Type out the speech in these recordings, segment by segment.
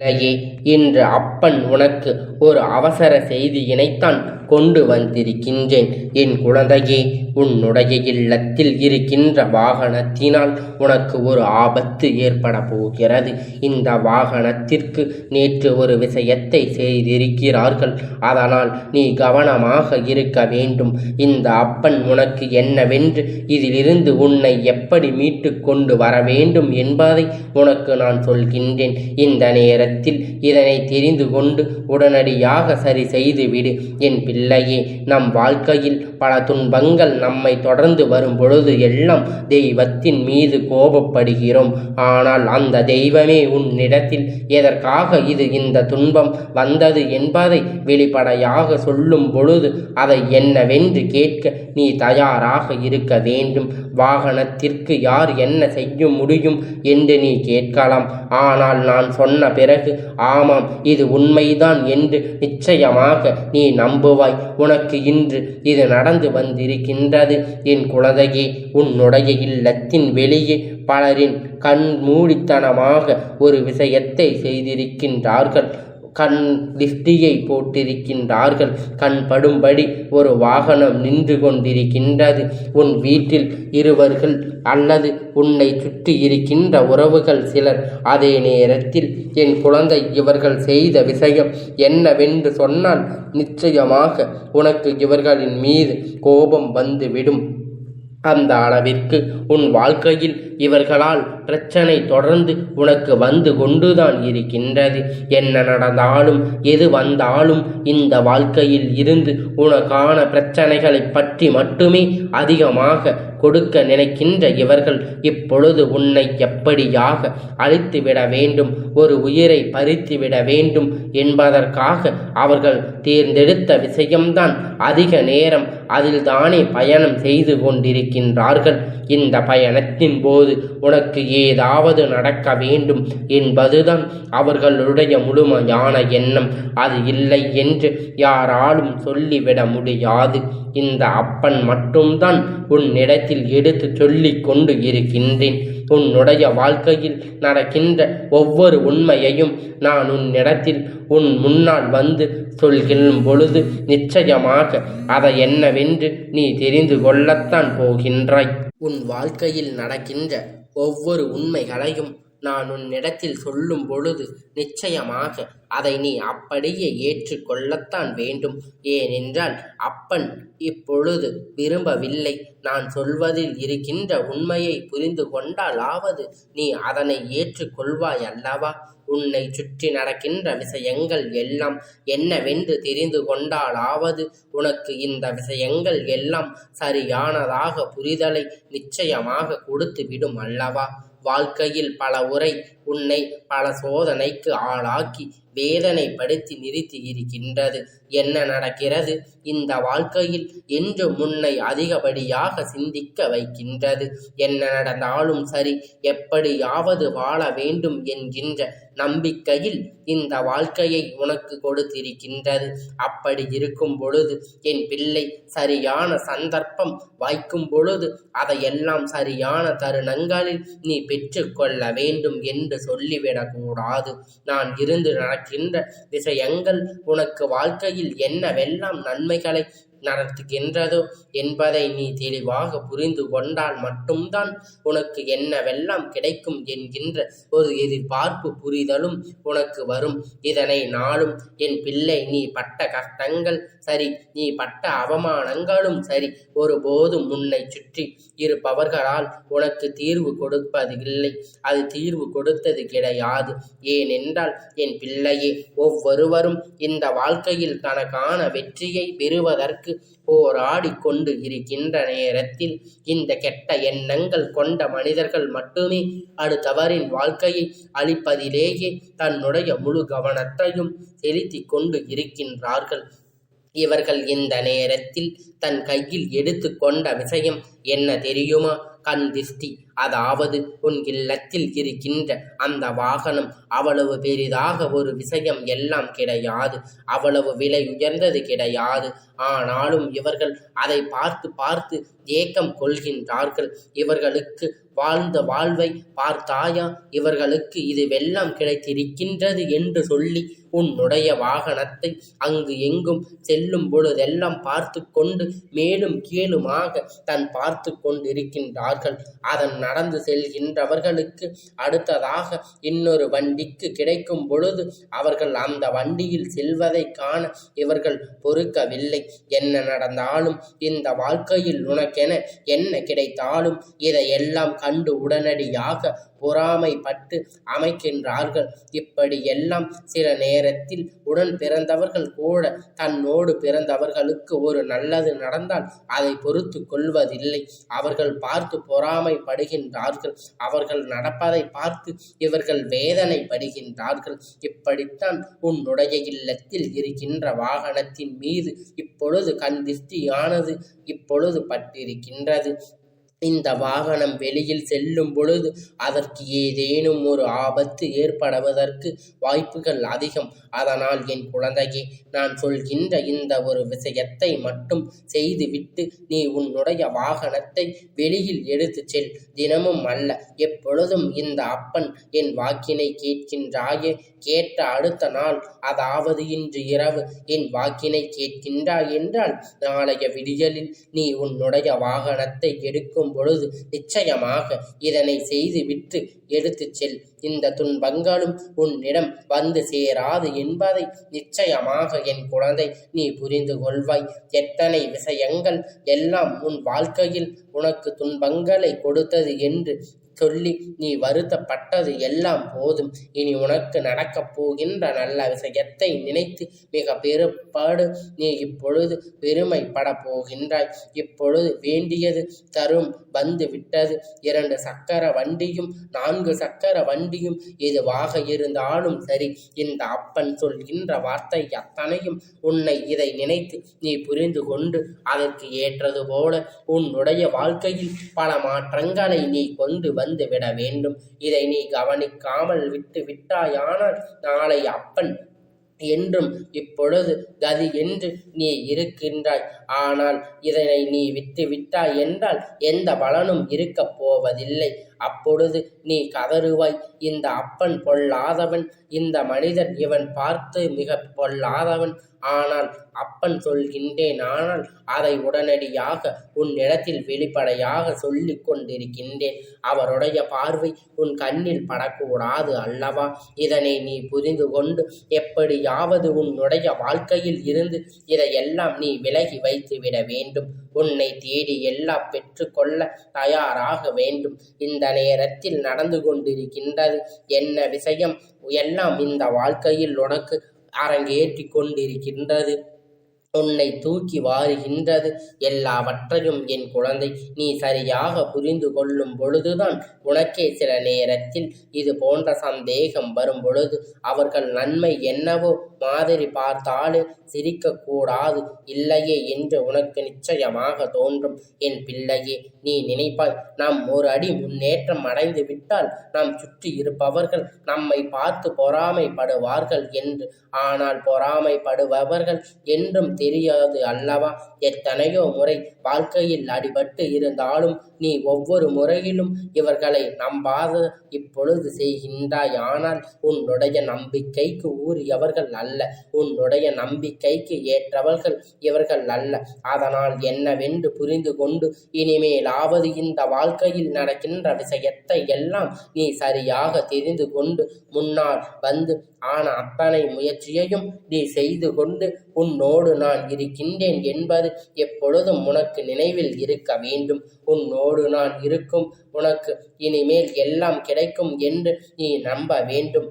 இல்லையே, இன்று அப்பன் உனக்கு ஒரு அவசர செய்தியினைத்தான் கொண்டு வந்திருக்கின்றேன். என் குழந்தையே, உன்னுடைய இல்லத்தில் இருக்கின்ற வாகனத்தினால் உனக்கு ஒரு ஆபத்து ஏற்பட போகிறது. இந்த வாகனத்திற்கு நேற்று ஒரு விஷயத்தை செய்திருக்கிறார்கள். அதனால் நீ கவனமாக இருக்க வேண்டும். இந்த அப்பன் உனக்கு என்னவென்று, இதிலிருந்து உன்னை எப்படி மீட்டு கொண்டு வர வேண்டும் என்பதை உனக்கு நான் சொல்கின்றேன். இந்த நேரத்தில் இதனை தெரிந்து கொண்டு உடனடியாக சரி செய்துவிடு. என் பிள்ளையே, நம் வாழ்க்கையில் பல துன்பங்கள் நம்மை தொடர்ந்து வரும் பொழுது எல்லாம் தெய்வத்தின் மீது கோபப்படுகிறோம். ஆனால் அந்த தெய்வமே உன்னிடத்தில் எதற்காக இந்த துன்பம் வந்தது என்பதை வெளிப்படையாக சொல்லும் பொழுது அதை என்னவென்று கேட்க நீ தயாராக இருக்க வேண்டும். வாகனத்திற்கு யார் என்ன செய்ய முடியும் என்று நீ கேட்கலாம். ஆனால் நான் சொன்ன பிறகு ஆமாம், இது உண்மைதான் என்று நிச்சயமாக நீ நம்புவாய். உனக்கு இன்று இது நடந்து வந்திருக்கின்றது. என் குழந்தையே, உன்னுடைய இல்லத்தின் வெளியே பலரின் கண் மூடித்தனமாக ஒரு விஷயத்தை செய்திருக்கின்றார்கள். கண் திஷ்டியை போட்டிருக்கின்றார்கள். கண் படும்படி ஒரு வாகனம் நின்று கொண்டிருக்கின்றது. உன் வீட்டில் இருவர்கள் அல்லது உன்னை சுற்றி இருக்கின்ற உறவுகள் சிலர். அதே நேரத்தில் என் குழந்தை, இவர்கள் செய்த விஷயம் என்னவென்று சொன்னால் நிச்சயமாக உனக்கு இவர்களின் மீது கோபம் வந்துவிடும். அந்த அளவிற்கு உன் வாழ்க்கையில் இவர்களால் பிரச்சனை தொடர்ந்து உனக்கு வந்து கொண்டுதான் இருக்கின்றது. என்ன நடந்தாலும் எது வந்தாலும் இந்த வாழ்க்கையில் இருந்து உனக்கான பிரச்சனைகளை பற்றி மட்டுமே அதிகமாக கொடுக்க நினைக்கின்ற இவர்கள் இப்பொழுது உன்னை எப்படியாக அழித்துவிட வேண்டும், ஒரு உயிரை பறித்துவிட வேண்டும் என்பதற்காக அவர்கள் தேர்ந்தெடுத்த விஷயம்தான். அதிக நேரம் அதில் தானே பயணம் செய்து கொண்டிருக்கின்றார்கள். இந்த பயணத்தின் போது உனக்கு ஏதாவது நடக்க வேண்டும் என்பதுதான் அவர்களுடைய முழுமையான எண்ணம். அது இல்லை என்று யாராலும் சொல்லிவிட முடியாது. இந்த அப்பன் மட்டும்தான் உன்னிடத்தில் எடுத்து சொல்லிக் கொண்டு இருக்கின்றேன். உன்னுடைய வாழ்க்கையில் நடக்கின்ற ஒவ்வொரு உண்மையையும் நான் உன்னிடத்தில் உன் முன்னால் வந்து சொல்கின்ற பொழுது நிச்சயமாக அதை என்னவென்று நீ தெரிந்து கொள்ளத்தான் போகின்றாய். உன் வாழ்க்கையில் நடக்கின்ற ஒவ்வொரு உண்மைகளையும் நான் உன்னிடத்தில் சொல்லும் பொழுது நிச்சயமாக அதை நீ அப்படியே ஏற்றுக்கொள்ளத்தான் வேண்டும். ஏனென்றால் அப்பன் இப்பொழுது விரும்பவில்லை. நான் சொல்வதில் இருக்கின்ற உண்மையை புரிந்து கொண்டாலாவது நீ அதனை ஏற்றுக்கொள்வாய் அல்லவா? உன்னை சுற்றி நடக்கின்ற விஷயங்கள் எல்லாம் என்னவென்று தெரிந்து கொண்டாலாவது உனக்கு இந்த விஷயங்கள் எல்லாம் சரியானதாக புரிதலை நிச்சயமாக கொடுத்து விடும் அல்லவா? வாழ்க்கையில் பல உரை உன்னை பல சோதனைக்கு ஆளாக்கி வேதனைப்படுத்தி நிறுத்தி இருக்கின்றது. என்ன நடக்கிறது இந்த வாழ்க்கையில் என்று முன்னை அதிகப்படியாக சிந்திக்க வைக்கின்றது. என்ன நடந்தாலும் சரி, எப்படியாவது வாழ வேண்டும் என்கின்ற நம்பிக்கையில் இந்த வாழ்க்கையை உனக்கு கொடுத்திருக்கின்றது. அப்படி இருக்கும் பொழுது என் பிள்ளை, சரியான சந்தர்ப்பம் வாய்க்கும் பொழுது அதையெல்லாம் சரியான தருணங்களில் நீ பெற்றுக்கொள்ள வேண்டும் என்று சொல்லிவிடக்கூடாது. நான் இருந்து நடக்கின்ற விஷயங்கள் உனக்கு வாழ்க்கையில் என்னவெல்லாம் நன்மைகளை நடத்துகின்றதோ என்பதை நீ தெளிவாக புரிந்து கொண்டால் மட்டும்தான் உனக்கு என்னவெல்லாம் கிடைக்கும் என்கின்ற ஒரு எதிர்பார்ப்பு புரிதலும் உனக்கு வரும். இதனை நாளும் என் பிள்ளை, நீ பட்ட கஷ்டங்கள் சரி, நீ பட்ட அவமானங்களும் சரி, ஒருபோதும் உன்னை சுற்றி இருப்பவர்களால் உனக்கு தீர்வு கொடுப்பதில்லை. அது தீர்வு கொடுத்தது கிடையாது. ஏனென்றால் என் பிள்ளையே, ஒவ்வொருவரும் இந்த வாழ்க்கையில் தனக்கான வெற்றியை பெறுவதற்கு போராடி கொண்டு இருக்கின்ற நேரத்தில் இந்த கெட்ட எண்ணங்கள் கொண்ட மனிதர்கள் மட்டுமே அடுத்தவரின் வாழ்க்கையை அழிப்பதிலேயே தன்னுடைய முழு கவனத்தையும் செலுத்தி கொண்டு இருக்கின்றார்கள். இவர்கள் இந்த நேரத்தில் தன் கையில் எடுத்து கொண்ட விஷயம் என்ன தெரியுமா? கண் திஷ்டி. அதாவது உன் இல்லத்தில் இருக்கின்ற அந்த வாகனம் அவ்வளவு பெரிதாக ஒரு விஷயம் எல்லாம் கிடையாது, அவ்வளவு விலை உயர்ந்தது கிடையாது. ஆனாலும் இவர்கள் அதை பார்த்து பார்த்து ஏக்கம் கொள்கின்றார்கள். இவர்களுக்கு வாழ்ந்த வாழ்வை பார்த்தாயா? இவர்களுக்கு இதுவெல்லாம் கிடைத்திருக்கின்றது என்று சொல்லி உன்னுடைய வாகனத்தை அங்கு எங்கும் செல்லும் பொழுதெல்லாம் பார்த்து கொண்டு மேலும் கீழுமாக பார்த்து கொண்டிருக்கின்றார்கள். அதன் நடந்து செல்கின்றவர்களுக்கு அடுத்ததாக இன்னொரு வண்டிக்கு கிடைக்கும் பொழுது அவர்கள் அந்த வண்டியில் செல்வதை காண இவர்கள் பொறுக்கவில்லை. என்ன நடந்தாலும் இந்த வாழ்க்கையில் உனக்கென என்ன கிடைத்தாலும் இதையெல்லாம் கண்டு உடனடியாக பொறாமைப்பட்டு அமைக்கின்றார்கள். இப்படி எல்லாம் சில நேரத்தில் உடன் பிறந்தவர்கள் கூட தன்னோடு பிறந்தவர்களுக்கு ஒரு நல்லது நடந்தால் அதை பொறுத்து கொள்வதில்லை. அவர்கள் பார்த்து பொறாமைப்படுகின்றார்கள். அவர்கள் நடப்பதை பார்த்து இவர்கள் வேதனைப்படுகின்றார்கள். இப்படித்தான் உன்னுடைய இல்லத்தில் இருக்கின்ற வாகனத்தின் மீது இப்பொழுது கண் திருஷ்டியானது இப்பொழுது பட்டிருக்கின்றது. இந்த வாகனம் வெளியில் செல்லும் பொழுது அதற்கு ஏதேனும் ஒரு ஆபத்து ஏற்படுவதற்கு வாய்ப்புகள் அதிகம். அதனால் என் குழந்தையே, நான் சொல்கின்ற இந்த ஒரு விஷயத்தை மட்டும் செய்துவிட்டு நீ உன்னுடைய வாகனத்தை வெளியில் எடுத்து செல். தினமும் அல்ல, எப்பொழுதும் இந்த அப்பன் என் வாக்கினை கேட்கின்றாயே, கேட்ட அடுத்த நாள், அதாவது இன்று இரவு என் வாக்கினை கேட்கின்றாய் என்றால் நாளைய விடியலில் நீ உன்னுடைய வாகனத்தை எடுக்கும் பொழுது நிச்சயமாக இதனை செய்துவிட்டு எடுத்துச் செல். இந்த துன்பங்களும் உன்னிடம் வந்து சேராது என்பதை நிச்சயமாக என் குழந்தை நீ புரிந்து கொள்வாய். எத்தனை விஷயங்கள் எல்லாம் உன் வாழ்க்கையில் உனக்கு துன்பங்களை கொடுத்தது என்று சொல்லி நீ வருத்தப்பட்டது எல்லாம் போதும். இனி உனக்கு நடக்கப் போகின்ற நல்ல விஷயத்தை நினைத்து மிக பெருப்பாடு நீ இப்பொழுது பெருமைப்பட போகின்றாய். இப்பொழுது வேண்டியது தரும் வந்து விட்டது. 2 சக்கர வண்டியும் 4 சக்கர வண்டியும் எதுவாக இருந்தாலும் சரி, இந்த அப்பன் சொல்கின்ற வார்த்தை அத்தனையும் உன்னை இதை நினைத்து நீ புரிந்து கொண்டு அதற்கு ஏற்றது போல உன்னுடைய வாழ்க்கையில் பல மாற்றங்களை நீ கொண்டு வந்து விட வேண்டும். இதை நீ கவனிக்காமல் விட்டு விட்டாயானால் நாளை அப்பன் என்றும் இப்பொழுது கதி என்று நீ இருக்கின்றாய். ஆனால் இதனை நீ விட்டு விட்டாய் என்றால் எந்த பலனும் இருக்கப் போவதில்லை. அப்பொழுது நீ கதறுவாய், இந்த அப்பன் பொல்லாதவன், இந்த மனிதன் இவன் பார்த்து மிக பொல்லாதவன். ஆனால் அப்பன் சொல்கின்றேன், ஆனால் அதை உடனடியாக உன்னிடத்தில் வெளிப்படையாக சொல்லிக் கொண்டிருக்கின்றேன். அவருடைய பார்வை உன் கண்ணில் படக்கூடாது அல்லவா? இதனை நீ புரிந்து கொண்டு எப்படியாவது உன்னுடைய வாழ்க்கையில் இருந்து இதையெல்லாம் நீ விலகி வைத்துவிட வேண்டும். உன்னை தேடி எல்லாம் பெற்றுக்கொள்ள தயாராக வேண்டும். இந்த நேரத்தில் நடந்து கொண்டிருக்கின்றது என்ன விஷயம் எல்லாம் இந்த வாழ்க்கையில் உனக்கு அரங்கேற்றி கொண்டிருக்கின்றது, உன்னை தூக்கி வாருகின்றது. எல்லாவற்றையும் என் குழந்தை நீ சரியாக புரிந்து கொள்ளும் பொழுதுதான் உனக்கே சில நேரத்தில் இது போன்ற சந்தேகம் வரும் பொழுது அவர்கள் நன்மை என்னவோ மாதிரி பார்த்தாலே சிரிக்கக்கூடாது இல்லையே என்று உனக்கு நிச்சயமாக தோன்றும். என் பிள்ளையே, நீ நினைப்பாய், நாம் ஒரு அடி முன்னேற்றம் அடைந்து விட்டால் நாம் சுற்றி இருப்பவர்கள் நம்மை பார்த்து பொறாமைப்படுவார்கள் என்று. ஆனால் பொறாமைப்படுபவர்கள் என்றும் தெரியாது அல்லவா? எத்தனையோ முறை வாழ்க்கையில் அடிபட்டு இருந்தாலும் நீ ஒவ்வொரு முறையிலும் இவர்களை நம்பாத இப்பொழுது செய்கின்றாய். ஆனால் உன்னுடைய நம்பிக்கைக்கு உரியவர்கள் அல்ல, உன்னுடைய நம்பிக்கைக்கு ஏற்றவர்கள் இவர்கள் அல்ல. அதனால் என்னவென்று புரிந்து கொண்டு இனிமேலாவது இந்த வாழ்க்கையில் நடக்கின்ற விஷயத்தை எல்லாம் நீ சரியாக தெரிந்து கொண்டு முன்னால் வந்து ஆன அத்தனை முயற்சியையும் நீ செய்து கொண்டு உன்னோடு நான் இருக்கின்றேன் என்பது எப்பொழுதும் உனக்கு நினைவில் இருக்க வேண்டும். உன்னோடு நான் இருக்கும் உனக்கு இனிமேல் எல்லாம் கிடைக்கும் என்று நீ நம்ப வேண்டும்.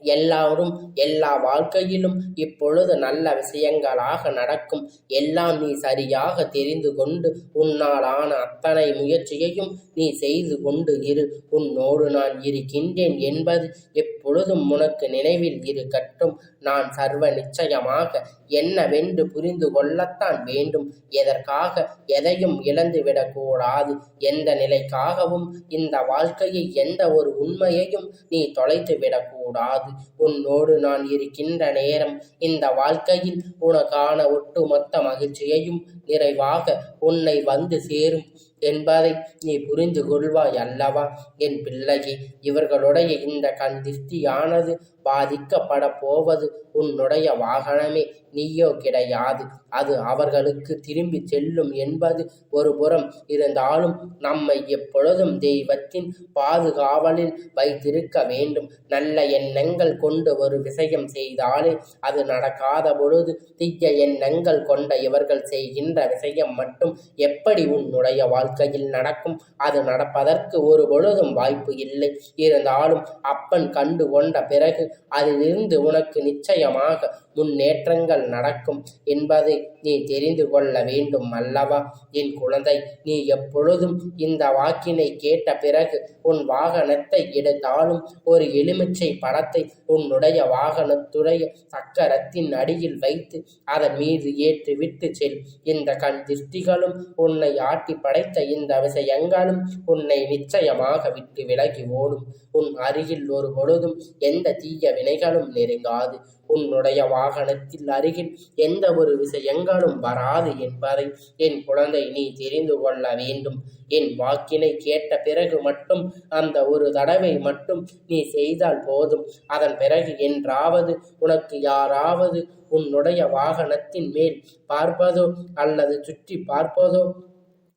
எல்லாரும் எல்லா வாழ்க்கையிலும் இப்பொழுது நல்ல விஷயங்களாக நடக்கும். எல்லாம் நீ சரியாக தெரிந்து கொண்டு உன்னாலான அத்தனை முயற்சியையும் நீ செய்து கொண்டு இரு. உன்னோடு நான் இருக்கின்றேன் என்பது எப்பொழுதும் உனக்கு நினைவில் இருக்கட்டும். நான் சர்வ நிச்சயமாக என்னவென்று புரிந்து கொள்ளத்தான் வேண்டும். எதற்காக எதையும் இழந்துவிடக்கூடாது. எந்த நிலைக்காகவும் இந்த வாழ்க்கையை, எந்த ஒரு உண்மையையும் நீ தொலைத்து விடக்கூடாது. உன்னோடு நான் இருக்கின்ற நேரம் இந்த வாழ்க்கையில் உனக்கான ஒட்டுமொத்த மகிழ்ச்சியையும் நிறைவாக உன்னை வந்து சேரும் என்பதை நீ புரிந்து கொள்வாய் அல்லவா என் பிள்ளையே. இவர்களுடைய இந்த கண் திருஷ்டியானது பாதிக்கப்பட போவது உன்னுடைய வாகனமே, நீயோ கிடையாது. அது அவர்களுக்கு திரும்பி செல்லும் என்பது ஒரு புறம் இருந்தாலும் நம்மை எப்பொழுதும் தெய்வத்தின் பாதுகாவலில் வைத்திருக்க வேண்டும். நல்ல எண்ணங்கள் கொண்டு ஒரு விஷயம் செய்தாலே அது நடக்காத பொழுது தீய எண்ணங்கள் கொண்ட இவர்கள் செய்கின்ற விஷயம் மட்டும் எப்படி உன்னுடைய வாழ்க்கையில் நடக்கும்? அது நடப்பதற்கு ஒரு பொழுதும் வாய்ப்பு இல்லை. இருந்தாலும் அப்பன் கண்டு கொண்ட பிறகு அதிலிருந்து உனக்கு நிச்சயமாக முன்னேற்றங்கள் நடக்கும் என்பதை நீ தெரிந்து கொள்ள வேண்டும் அல்லவா என் குழந்தை. நீ எப்பொழுதும் இந்த வாக்கினை கேட்ட பிறகு உன் வாகனத்தை எடுத்தாலும் ஒரு எலுமிச்சை பழத்தை உன்னுடைய வாகனத்துடைய சக்கரத்தின் அடியில் வைத்து அதன் மீது ஏற்றிவிட்டு செல். இந்த கண் திருஷ்டிகளும் உன்னை ஆட்டி படைத்த இந்த விஷயங்களும் உன்னை நிச்சயமாக விட்டு விலகி ஓடும். உன் அருகில் ஒரு பொழுதும் எந்த தீய வினைகளும் நெருங்காது. உன்னுடைய வாகனத்தில் அருகில் எந்த ஒரு விஷயங்களும் வராது என்பதை என் குழந்தை நீ தெரிந்து கொள்ள வேண்டும். என் வாக்கினை கேட்ட பிறகு மட்டும் அந்த ஒரு தடவை மட்டும் நீ செய்தால் போதும். அதன் பிறகு என்றாவது உனக்கு யாராவது உன்னுடைய வாகனத்தின் மேல் பார்ப்பதோ அல்லது சுற்றி பார்ப்பதோ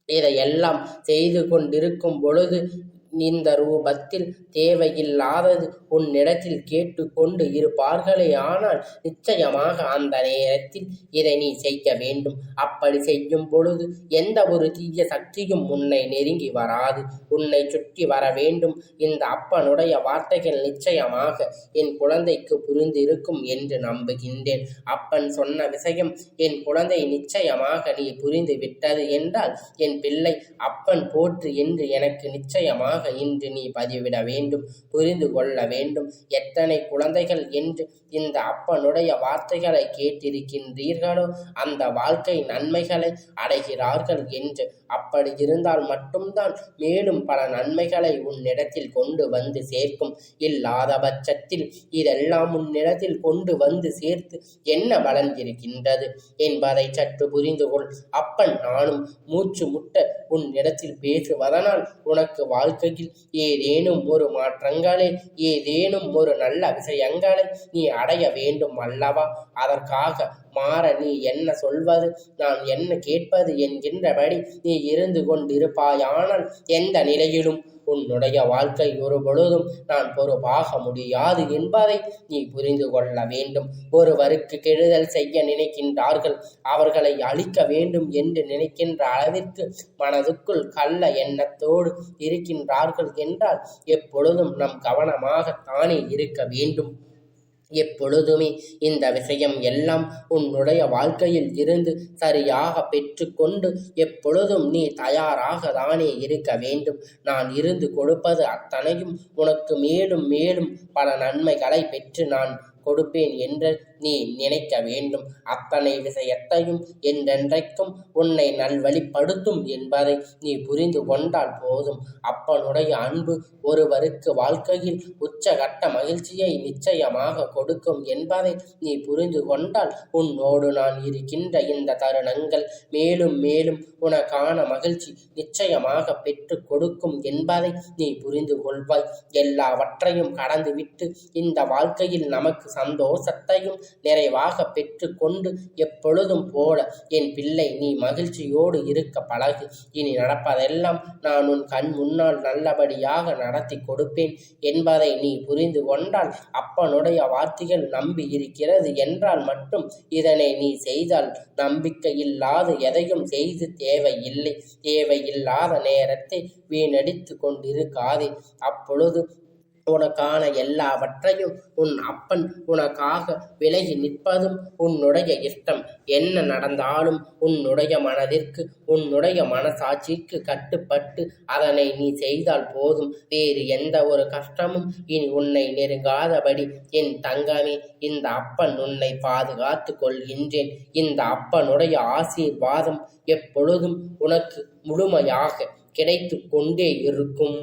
இதையெல்லாம் செய்து கொண்டிருக்கும் பொழுது இந்த ரூபத்தில் தேவையில்லாதது உன்னிடத்தில் கேட்டு கொண்டு இருப்பார்களே, ஆனால் நிச்சயமாக அந்த நேரத்தில் இதை நீ செய்ய வேண்டும். அப்படி செய்யும் பொழுது எந்த ஒரு தீய சக்தியும் உன்னை நெருங்கி வராது. உன்னை சுற்றி வர வேண்டும். இந்த அப்பனுடைய வார்த்தைகள் நிச்சயமாக என் குழந்தைக்கு புரிந்திருக்கும் என்று நம்புகின்றேன். அப்பன் சொன்ன விஷயம் என் குழந்தை நிச்சயமாக நீ புரிந்து விட்டது என்றால் என் பிள்ளை, அப்பன் போற்று என்று எனக்கு நிச்சயமாக இன்று நீ பதிவிட வேண்டும், புரிந்து கொள்ள வேண்டும். எத்தனை குழந்தைகள் என்று இந்த அப்பனுடைய வார்த்தைகளை கேட்டிருக்கின்றீர்களோ அந்த வாழ்க்கை நன்மைகளை அடைகிறார்கள் என்று. அப்படி இருந்தால் மட்டும்தான் மேலும் பல நன்மைகளை உன்னிடத்தில் கொண்டு வந்து சேர்க்கும். இல்லாத பட்சத்தில் இதெல்லாம் உன்னிடத்தில் கொண்டு வந்து சேர்த்து என்ன பலன் இருக்கின்றது என்பதை சற்று புரிந்து கொள். அப்பன் நானும் மூச்சு முட்ட உன்னிடத்தில் பேசுவதனால் உனக்கு வாழ்க்கையில் ஏதேனும் ஒரு மாற்றங்களை, ஏதேனும் ஒரு நல்ல விஷயங்களை நீ அடைய வேண்டும் அல்லவா? அதற்காக மாற நீ என்ன சொல்வது, நான் என்ன கேட்பது என்கின்றபடி நீ இருந்து கொண்டிருப்பாயானால் எந்த நிலையிலும் உன்னுடைய வாழ்க்கை ஒரு பொழுதும் நான் பொறுப்பாக முடியாது என்பதை நீ புரிந்து கொள்ள வேண்டும். ஒருவருக்கு கெடுதல் செய்ய நினைக்கின்றார்கள், அவர்களை அழிக்க வேண்டும் என்று நினைக்கின்ற அளவிற்கு மனதுக்குள் கள்ள எண்ணத்தோடு இருக்கின்றார்கள் என்றால் எப்பொழுதும் நம் கவனமாகத்தானே இருக்க வேண்டும். எப்பொழுதுமே இந்த விஷயம் எல்லாம் உன்னுடைய வாழ்க்கையில் இருந்து சரியாக பெற்றுக்கொண்டு எப்பொழுதும் நீ தயாராக தானே இருக்க வேண்டும். நான் இருந்து கொடுப்பது அத்தனையும் உனக்கு மேலும் மேலும் பல நன்மைகளை பெற்று நான் கொடுப்பேன் என்று நீ நினைக்க வேண்டும். அத்தனை விஷயத்தையும் என்றென்றைக்கும் உன்னை நல்வழிப்படுத்தும் என்பதை நீ புரிந்து கொண்டால் போதும். அப்பனுடைய அன்பு ஒருவருக்கு வாழ்க்கையில் உச்சகட்ட மகிழ்ச்சியை நிச்சயமாக கொடுக்கும் என்பதை நீ புரிந்து கொண்டால் உன்னோடு நான் இருக்கின்ற இந்த தருணங்கள் மேலும் மேலும் உனக்கான மகிழ்ச்சி நிச்சயமாக பெற்று கொடுக்கும் என்பதை நீ புரிந்து கொள்வாய். எல்லாவற்றையும் கடந்துவிட்டு இந்த வாழ்க்கையில் நமக்கு சந்தோஷத்தையும் நிறைவாக பெற்று கொண்டு எப்பொழுதும் போல என் பிள்ளை நீ மகிழ்ச்சியோடு இருக்க பழகு. இனி நடப்பதெல்லாம் நான் உன் கண் முன்னால் நல்லபடியாக நடத்தி கொடுப்பேன் என்பதை நீ புரிந்து கொண்டால் அப்பனுடைய வார்த்தைகள் நம்பி இருக்கிறது என்றால் மட்டும் இதனை நீ செய்தால் நம்பிக்கை இல்லாத எதையும் செய்து தேவையில்லை. தேவையில்லாத நேரத்தை வீணடித்து கொண்டிருக்காதே. அப்பொழுது உனக்கான எல்லாவற்றையும் உன் அப்பன் உனக்காக விலகி நிற்பதும் உன்னுடைய இஷ்டம். என்ன நடந்தாலும் உன்னுடைய மனதிற்கு உன்னுடைய மனசாட்சிக்கு கட்டுப்பட்டு அதனை நீ செய்தால் போதும். வேறு எந்த ஒரு கஷ்டமும் இனி உன்னை நெருங்காதபடி என் தங்கமே, இந்த அப்பன் உன்னை பாதுகாத்து கொள்கின்றேன். இந்த அப்பனுடைய ஆசீர்வாதம் எப்பொழுதும் உனக்கு முழுமையாக கிடைத்து கொண்டே இருக்கும்.